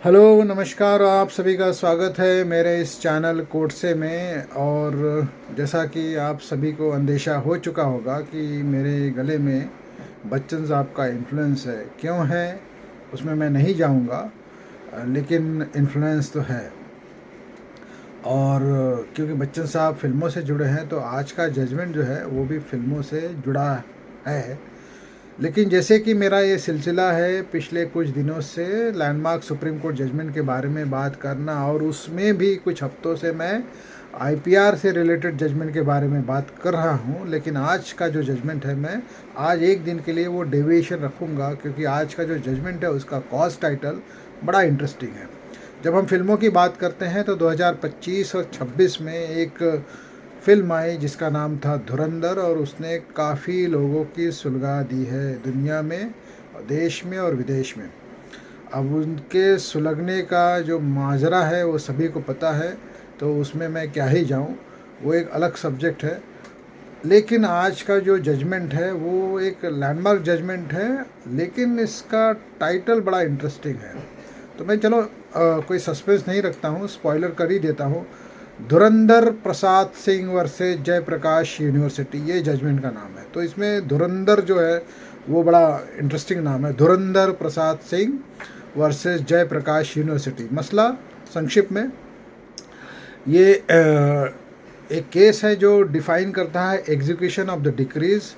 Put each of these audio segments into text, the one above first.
Hello नमस्कार, आप सभी का स्वागत है मेरे इस चैनल कोटसे में। और जैसा कि आप सभी को अंदेशा हो चुका होगा कि मेरे गले में बच्चन साहब का इन्फ्लुएंस है। क्यों है उसमें मैं नहीं जाऊंगा, लेकिन इन्फ्लुएंस तो है। और क्योंकि बच्चन साहब फिल्मों से जुड़े हैं तो आज का जजमेंट जो है वो भी फिल्मों से जुड़ा है। लेकिन जैसे कि मेरा ये सिलसिला है पिछले कुछ दिनों से लैंडमार्क सुप्रीम कोर्ट जजमेंट के बारे में बात करना, और उसमें भी कुछ हफ्तों से मैं आईपीआर से रिलेटेड जजमेंट के बारे में बात कर रहा हूँ। लेकिन आज का जो जजमेंट है, मैं आज एक दिन के लिए वो डेविएशन रखूँगा, क्योंकि आज का जो जजमेंट है उसका कॉज टाइटल बड़ा इंटरेस्टिंग है। जब हम फिल्मों की बात करते हैं तो 2025 और 26 में एक फिल्म आई जिसका नाम था धुरंधर, और उसने काफ़ी लोगों की सुलगा दी है दुनिया में, देश में और विदेश में। अब उनके सुलगने का जो माजरा है वो सभी को पता है, तो उसमें मैं क्या ही जाऊं, वो एक अलग सब्जेक्ट है। लेकिन आज का जो जजमेंट है वो एक लैंडमार्क जजमेंट है, लेकिन इसका टाइटल बड़ा इंटरेस्टिंग है। तो मैं चलो कोई सस्पेंस नहीं रखता हूँ, स्पॉइलर कर ही देता हूँ। धुरंधर प्रसाद सिंह वर्सेस जयप्रकाश यूनिवर्सिटी, ये जजमेंट का नाम है। तो इसमें धुरंधर जो है वो बड़ा इंटरेस्टिंग नाम है, धुरंधर प्रसाद सिंह वर्सेस जयप्रकाश यूनिवर्सिटी। मसला संक्षिप्त में ये एक केस है जो डिफाइन करता है execution of the decrees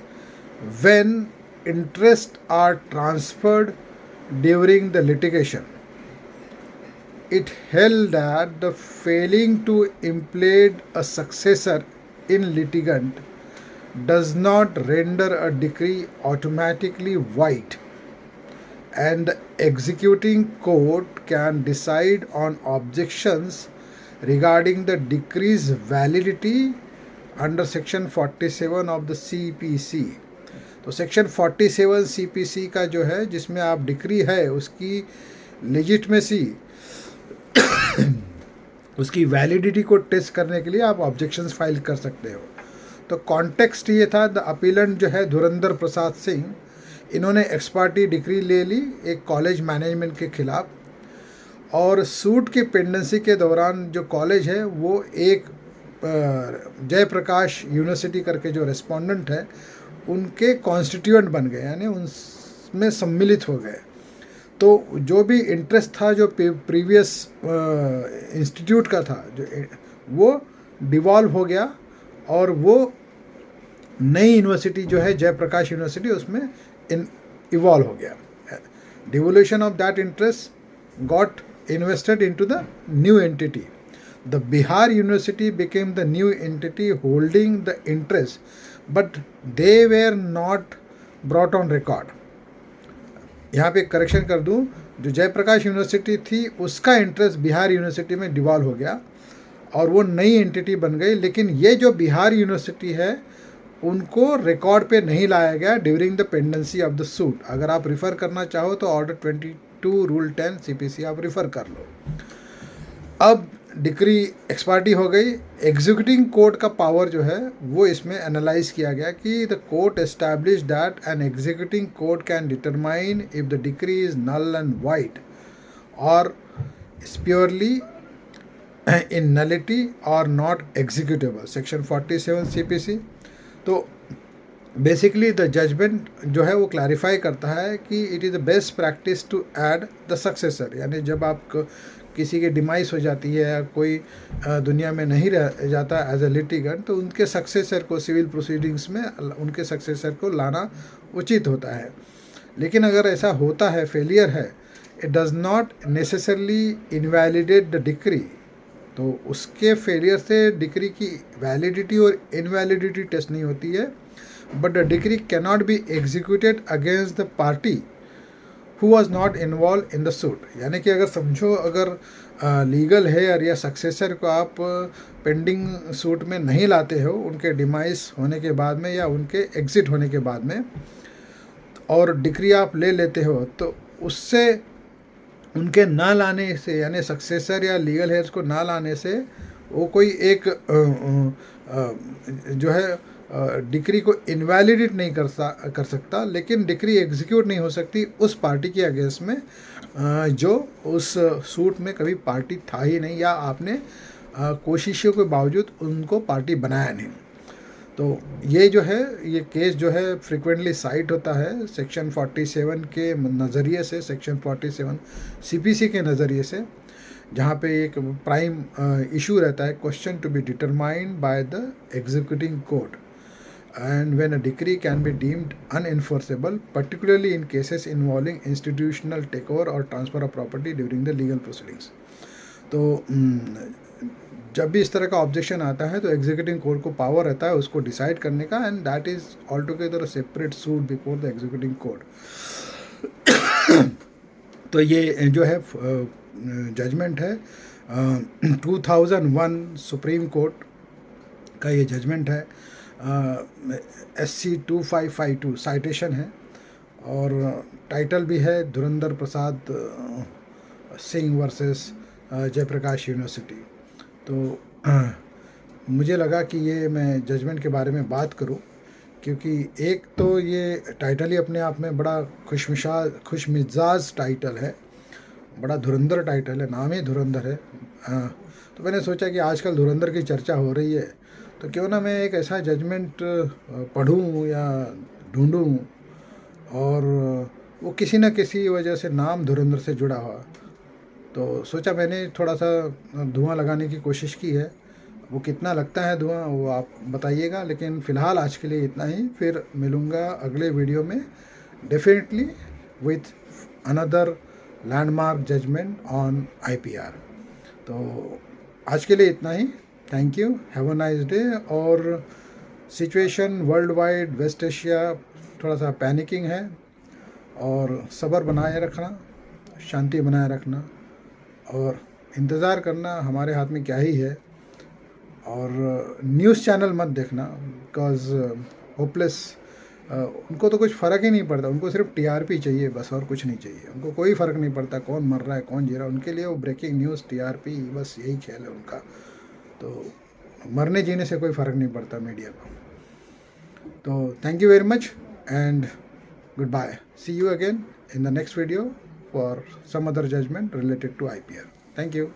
when interest are transferred during the litigation. It held that the failing to implead a successor in litigant does not render a decree automatically void, and the executing court can decide on objections regarding the decree's validity under section 47 of the CPC. तो section 47 CPC का जो है, जिसमें आप decree है उसकी legitimacy उसकी validity को टेस्ट करने के लिए आप ऑब्जेक्शंस फाइल कर सकते हो। तो कॉन्टेक्स्ट ये था, द अपीलेंट जो है धुरंधर प्रसाद सिंह, इन्होंने एक्सपार्टी डिक्री ले ली एक कॉलेज मैनेजमेंट के खिलाफ, और सूट की पेंडेंसी के दौरान जो कॉलेज है वो एक जयप्रकाश यूनिवर्सिटी करके जो रेस्पोंडेंट है उनके कॉन्स्टिट्यूएंट बन गए, यानी उनमें सम्मिलित हो गए। तो जो भी इंटरेस्ट था जो प्रीवियस इंस्टीट्यूट का था, जो वो डिवॉल्व हो गया, और वो नई यूनिवर्सिटी जो है जयप्रकाश यूनिवर्सिटी उसमें इवॉल्व हो गया। Devolution of that interest got invested into the new entity. The Bihar university became the new entity holding the interest, but they were not brought on record. यहाँ पे करेक्शन कर दूँ, जो जयप्रकाश यूनिवर्सिटी थी उसका इंटरेस्ट बिहार यूनिवर्सिटी में डिवॉल्व हो गया और वो नई एंटिटी बन गई। लेकिन ये जो बिहार यूनिवर्सिटी है उनको रिकॉर्ड पे नहीं लाया गया during the pendency of the suit. अगर आप रिफ़र करना चाहो तो ऑर्डर 22 रूल 10 CPC आप रिफ़र कर लो। अब डिक्री एक्सपार्टी हो गई। एग्जीक्यूटिंग कोर्ट का पावर जो है वो इसमें एनालाइज किया गया कि the court establish that an executing court can determine if the decree is null and void or purely in nullity or not executable, section 47 CPC. तो बेसिकली द जजमेंट जो है वो क्लैरिफाई करता है कि it is the best practice to add the successor, यानी जब आप किसी की डिमाइस हो जाती है या कोई दुनिया में नहीं रह जाता एज ए लिटिगेंट, तो उनके सक्सेसर को सिविल प्रोसीडिंग्स में उनके सक्सेसर को लाना उचित होता है. लेकिन अगर ऐसा होता है, फेलियर है, it does not necessarily invalidate the decree. तो उसके फेलियर से डिक्री की वैलिडिटी और इनवैलिडिटी टेस्ट नहीं होती है, but the decree cannot be executed against the party who was not involved in the suit. यानी कि अगर समझो, अगर लीगल हेयर या सक्सेसर को आप पेंडिंग सूट में नहीं लाते हो उनके डिमाइस होने के बाद में या उनके एग्जिट होने के बाद में, और डिक्री आप ले लेते हो, तो उससे उनके ना लाने से, यानी सक्सेसर या लीगल हेयर्स को ना लाने से वो कोई एक जो है डिक्री को इनवैलिडेट नहीं कर सकता, लेकिन डिक्री एग्जीक्यूट नहीं हो सकती उस पार्टी के अगेंस्ट में जो उस सूट में कभी पार्टी था ही नहीं, या आपने कोशिशों के बावजूद उनको पार्टी बनाया नहीं। तो ये जो है, ये केस जो है फ्रिक्वेंटली साइट होता है सेक्शन 47 के नज़रिए से, सेक्शन 47 सीपीसी के नज़रिए से, जहाँ पे एक प्राइम इशू रहता है, question to be determined by the executing court and when a decree can be deemed unenforceable, particularly in cases involving institutional takeover or transfer of property during the legal proceedings. तो जब भी इस तरह का objection आता है तो executive court को पावर रहता है उसको डिसाइड करने का, and that is all together a separate suit before the executive court. तो ये जो है जजमेंट है 2001 सुप्रीम कोर्ट का ये जजमेंट है, SC 2552 साइटेशन है, और टाइटल भी है धुरंधर प्रसाद सिंह वर्सेस जयप्रकाश यूनिवर्सिटी। तो मुझे लगा कि ये मैं जजमेंट के बारे में बात करूं, क्योंकि एक तो ये टाइटल ही अपने आप में बड़ा खुशमिजाज टाइटल है, बड़ा धुरंधर टाइटल है, नाम ही धुरंधर है। तो मैंने सोचा कि आजकल धुरंधर की चर्चा हो रही है, तो क्यों ना मैं एक ऐसा जजमेंट पढूं या ढूंढूं, और वो किसी न किसी वजह से नाम धुरंधर से जुड़ा हुआ। तो सोचा मैंने थोड़ा सा धुआं लगाने की कोशिश की है, वो कितना लगता है धुआं वो आप बताइएगा, लेकिन फ़िलहाल आज के लिए इतना ही। फिर मिलूँगा अगले वीडियो में definitely with another landmark judgment on IPR। तो आज के लिए इतना ही, thank you, have a nice day. और situation worldwide, west Asia थोड़ा सा पैनिकिंग है, और सब्र बनाए रखना, शांति बनाए रखना, और इंतज़ार करना, हमारे हाथ में क्या ही है। और न्यूज़ चैनल मत देखना, बिकॉज होपलेस, उनको तो कुछ फ़र्क ही नहीं पड़ता, उनको सिर्फ TRP चाहिए बस, और कुछ नहीं चाहिए। उनको कोई फ़र्क नहीं पड़ता कौन मर रहा है कौन जी रहा है, उनके लिए वो ब्रेकिंग न्यूज़ TRP बस यही खेल है उनका। तो मरने जीने से कोई फ़र्क नहीं पड़ता मीडिया को। तो thank you very much and goodbye, see you again in the next video for some other judgment related to IPR. Thank you.